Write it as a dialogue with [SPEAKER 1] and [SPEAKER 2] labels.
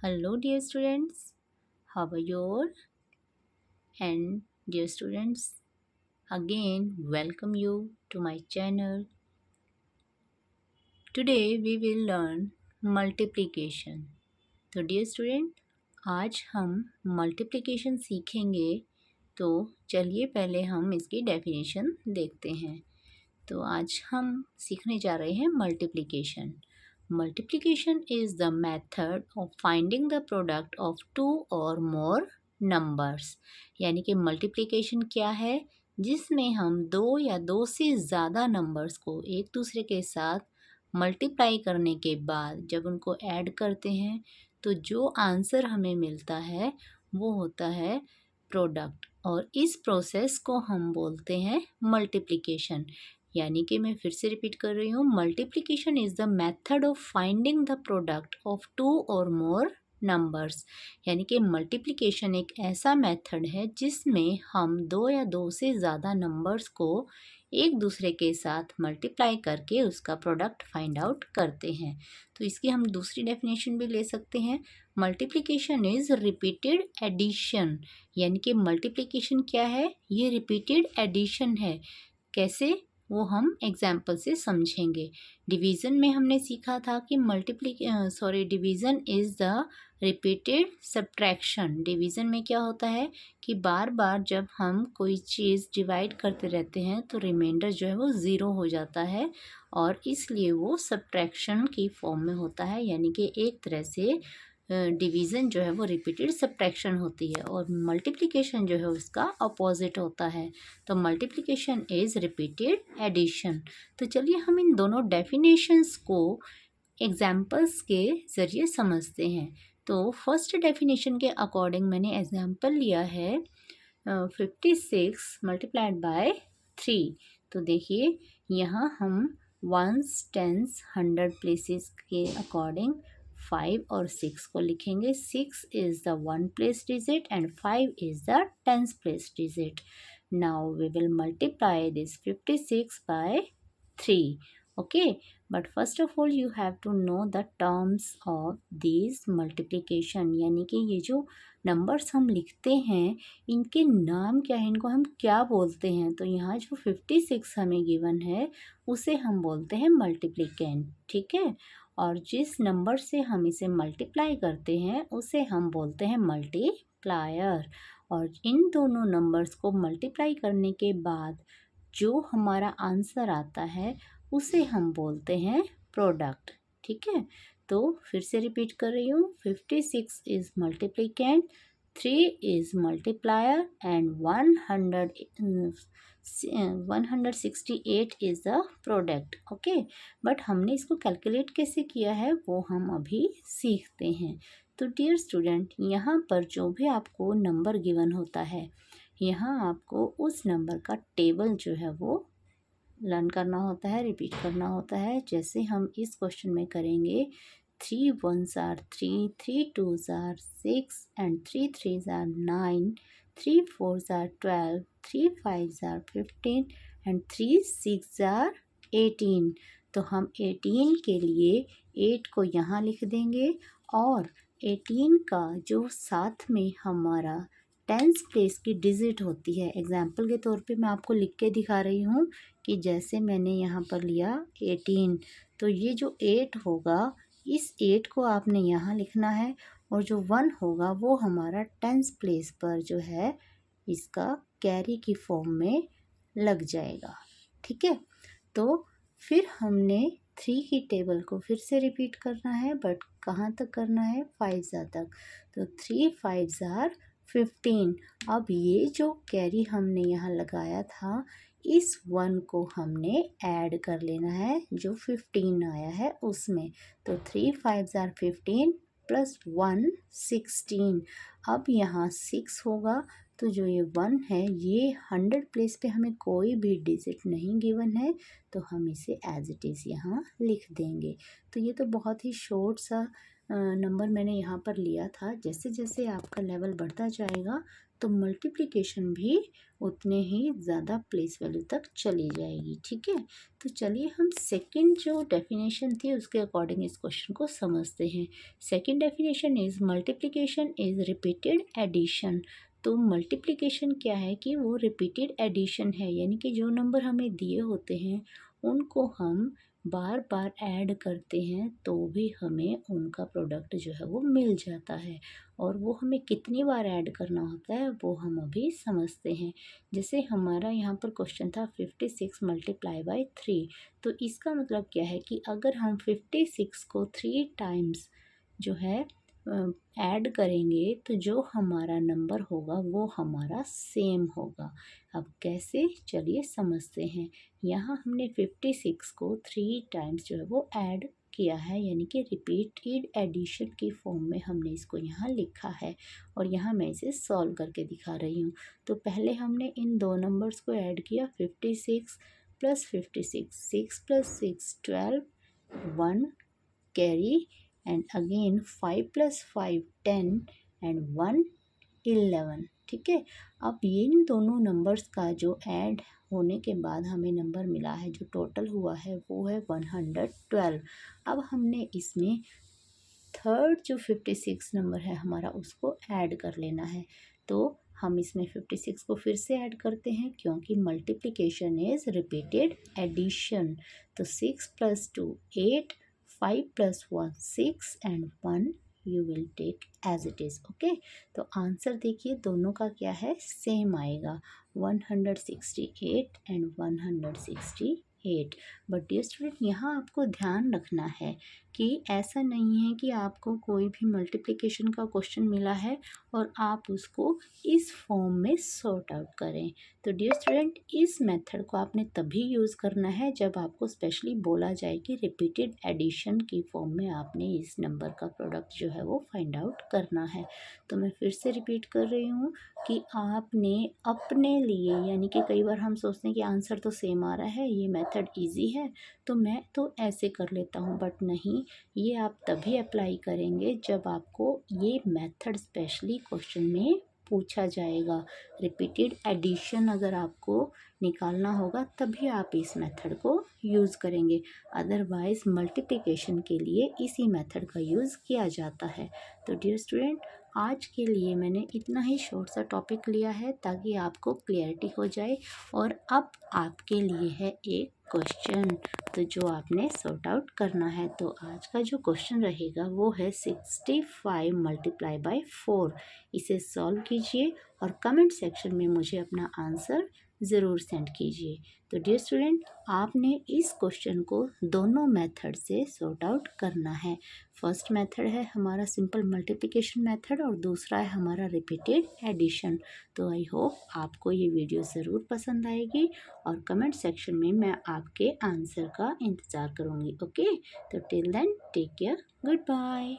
[SPEAKER 1] Hello, dear students. How are you all? And dear students, again, welcome you to my channel. Today we will learn multiplication. तो dear student, आज हम multiplication सीखेंगे. तो चलिए पहले हम इसकी डेफिनेशन देखते हैं. तो आज हम सीखने जा रहे हैं multiplication. Multiplication is the method of finding the product of two और मोर नंबर्स. यानी कि मल्टीप्लिकेशन क्या है, जिसमें हम दो या दो से ज़्यादा नंबर्स को एक दूसरे के साथ मल्टीप्लाई करने के बाद जब उनको ऐड करते हैं तो जो आंसर हमें मिलता है वो होता है प्रोडक्ट. और इस प्रोसेस को हम बोलते हैं मल्टीप्लिकेशन. यानी कि मैं फिर से रिपीट कर रही हूँ, multiplication is the method of finding the product of two और मोर नंबर्स. यानी कि मल्टीप्लिकेशन एक ऐसा मेथड है जिसमें हम दो या दो से ज़्यादा नंबर्स को एक दूसरे के साथ मल्टीप्लाई करके उसका प्रोडक्ट फाइंड आउट करते हैं. तो इसकी हम दूसरी डेफिनेशन भी ले सकते हैं. Multiplication is repeated addition. यानी कि मल्टीप्लिकेशन क्या है, ये रिपीटेड एडिशन है. कैसे, वो हम एग्जाम्पल से समझेंगे. डिवीज़न में हमने सीखा था कि division is the repeated subtraction. Division में क्या होता है कि बार बार जब हम कोई चीज़ डिवाइड करते रहते हैं तो रिमाइंडर जो है वो ज़ीरो हो जाता है और इसलिए वो सब्ट्रैक्शन की फॉर्म में होता है. यानी कि एक तरह से डिवीज़न जो है वो रिपीटेड सब्ट्रैक्शन होती है और मल्टीप्लिकेशन जो है उसका अपोजिट होता है. तो मल्टीप्लिकेशन इज़ रिपीटेड एडिशन. तो चलिए हम इन दोनों डेफिनेशंस को एग्जाम्पल्स के ज़रिए समझते हैं. तो फर्स्ट डेफिनेशन के अकॉर्डिंग मैंने एग्जाम्पल लिया है 56 मल्टीप्लाइड बाय 3. तो देखिए यहाँ हम वंस, टेंस, 100 प्लेसेस के अकॉर्डिंग 5 और 6 को लिखेंगे. 6 is the one place digit and 5 is the tens place digit. Now we will multiply this 56 by 3. Okay, but first of all you have to know the terms of these multiplication. यानी कि ये जो numbers हम लिखते हैं इनके नाम क्या है, इनको हम क्या बोलते हैं. तो यहाँ जो 56 हमें गिवन है उसे हम बोलते हैं मल्टीप्लिकेंट. ठीक है, और जिस नंबर से हम इसे मल्टीप्लाई करते हैं उसे हम बोलते हैं मल्टीप्लायर. और इन दोनों नंबर्स को मल्टीप्लाई करने के बाद जो हमारा आंसर आता है उसे हम बोलते हैं प्रोडक्ट. ठीक है, तो फिर से रिपीट कर रही हूँ. 56 is multiplicand, 3 is multiplier and 168 is the product. Okay, but हमने इसको कैलकुलेट कैसे किया है वो हम अभी सीखते हैं. तो डियर स्टूडेंट, यहाँ पर जो भी आपको नंबर गिवन होता है यहाँ आपको उस नंबर का टेबल जो है वो लर्न करना होता है, रिपीट करना होता है. जैसे हम इस क्वेश्चन में करेंगे 3 1s are 3, 3 2s are 6 and 3 3s are 9, 3 4s are 12, 3 5s are 15 and 3 6s are 18. तो हम 18 के लिए 8 को यहाँ लिख देंगे और 18 का जो साथ में हमारा टेंस प्लेस की डिजिट होती है. एग्जाम्पल के तौर पे मैं आपको लिख के दिखा रही हूँ कि जैसे मैंने यहाँ पर लिया 18, तो ये जो 8 होगा इस 8 को आपने यहाँ लिखना है और जो 1 होगा वो हमारा टेंस प्लेस पर जो है इसका कैरी की फॉर्म में लग जाएगा. ठीक है, तो फिर हमने 3 की टेबल को फिर से रिपीट करना है, बट कहाँ तक करना है, 5 तक. तो 3 5s are 15. अब ये जो कैरी हमने यहाँ लगाया था इस 1 को हमने ऐड कर लेना है जो 15 आया है उसमें. तो 3 5s are 15 प्लस 1 16. अब यहाँ 6 होगा तो जो ये 1 है ये 100 प्लेस पे हमें कोई भी डिजिट नहीं गिवन है तो हम इसे एज इट इज़ यहाँ लिख देंगे. तो ये तो बहुत ही शॉर्ट सा नंबर मैंने यहाँ पर लिया था। जैसे जैसे आपका लेवल बढ़ता जाएगा तो मल्टीप्लिकेशन भी उतने ही ज़्यादा प्लेस वैल्यू तक चली जाएगी। ठीक है, तो चलिए हम सेकंड जो डेफिनेशन थी उसके अकॉर्डिंग इस क्वेश्चन को समझते हैं। Second definition is multiplication is repeated addition. तो मल्टीप्लिकेशन क्या है कि वो रिपीटेड एडिशन है, यानी कि जो नंबर हमें दिए होते हैं उनको हम बार बार ऐड करते हैं तो भी हमें उनका प्रोडक्ट जो है वो मिल जाता है। और वो हमें कितनी बार ऐड करना होता है वो हम अभी समझते हैं। जैसे हमारा यहाँ पर क्वेश्चन था 56 मल्टीप्लाई बाई 3। तो इसका मतलब क्या है कि अगर हम 56 को 3 टाइम्स जो है ऐड करेंगे तो जो हमारा नंबर होगा वो हमारा सेम होगा। अब कैसे, चलिए समझते हैं। यहाँ हमने 56 को 3 टाइम्स जो है वो ऐड किया है, यानी कि रिपीटेड एडिशन की फॉर्म में हमने इसको यहाँ लिखा है। और यहाँ मैं इसे सॉल्व करके दिखा रही हूँ। तो पहले हमने इन दो नंबर्स को ऐड किया, 56 plus 56, 6 plus 6 12, 1 carry, and again 5 plus 5 10 and 1 11। ठीक है, अब इन दोनों नंबर्स का जो ऐड होने के बाद हमें नंबर मिला है, जो टोटल हुआ है वो है 112। अब हमने इसमें थर्ड जो 56 नंबर है हमारा उसको ऐड कर लेना है। तो हम इसमें 56 को फिर से ऐड करते हैं क्योंकि मल्टीप्लिकेशन इज़ रिपीटेड एडिशन। तो 6 plus 2 8, 5 plus 1 6 and 1 you will take as it is. Okay, तो आंसर देखिए दोनों का क्या है, सेम आएगा, 168 एंड 168। बट डियर स्टूडेंट, यहाँ आपको ध्यान रखना है कि ऐसा नहीं है कि आपको कोई भी मल्टीप्लिकेशन का क्वेश्चन मिला है और आप उसको इस फॉर्म में सॉर्ट आउट करें। तो डियर स्टूडेंट, इस मेथड को आपने तभी यूज़ करना है जब आपको स्पेशली बोला जाए कि रिपीटेड एडिशन की फॉर्म में आपने इस नंबर का प्रोडक्ट जो है वो फाइंड आउट करना है। तो मैं फिर से रिपीट कर रही हूँ कि आपने अपने लिए, यानी कि कई बार हम सोचते हैं कि आंसर तो सेम आ रहा है, ये मेथड ईजी है तो मैं तो ऐसे कर लेता हूँ, बट नहीं, ये आप तभी अप्लाई करेंगे जब आपको ये मेथड स्पेशली क्वेश्चन में पूछा जाएगा। रिपीटेड एडिशन अगर आपको निकालना होगा तभी आप इस मेथड को यूज़ करेंगे, अदरवाइज़ मल्टीप्लिकेशन के लिए इसी मेथड का यूज़ किया जाता है। तो डियर स्टूडेंट, आज के लिए मैंने इतना ही शॉर्ट सा टॉपिक लिया है ताकि आपको क्लियरिटी हो जाए। और अब आपके लिए है एक क्वेश्चन, तो जो आपने सॉर्ट आउट करना है। तो आज का जो क्वेश्चन रहेगा वो है 65 मल्टीप्लाई बाई 4। इसे सॉल्व कीजिए और कमेंट सेक्शन में मुझे अपना आंसर ज़रूर सेंड कीजिए। तो डियर स्टूडेंट, आपने इस क्वेश्चन को दोनों मेथड से सॉर्ट आउट करना है। फर्स्ट मेथड है हमारा सिंपल मल्टीप्लिकेशन मेथड और दूसरा है हमारा रिपीटेड एडिशन। तो आई होप आपको ये वीडियो ज़रूर पसंद आएगी और कमेंट सेक्शन में मैं आपके आंसर का इंतज़ार करूँगी। ओके, तो till then take care, good bye.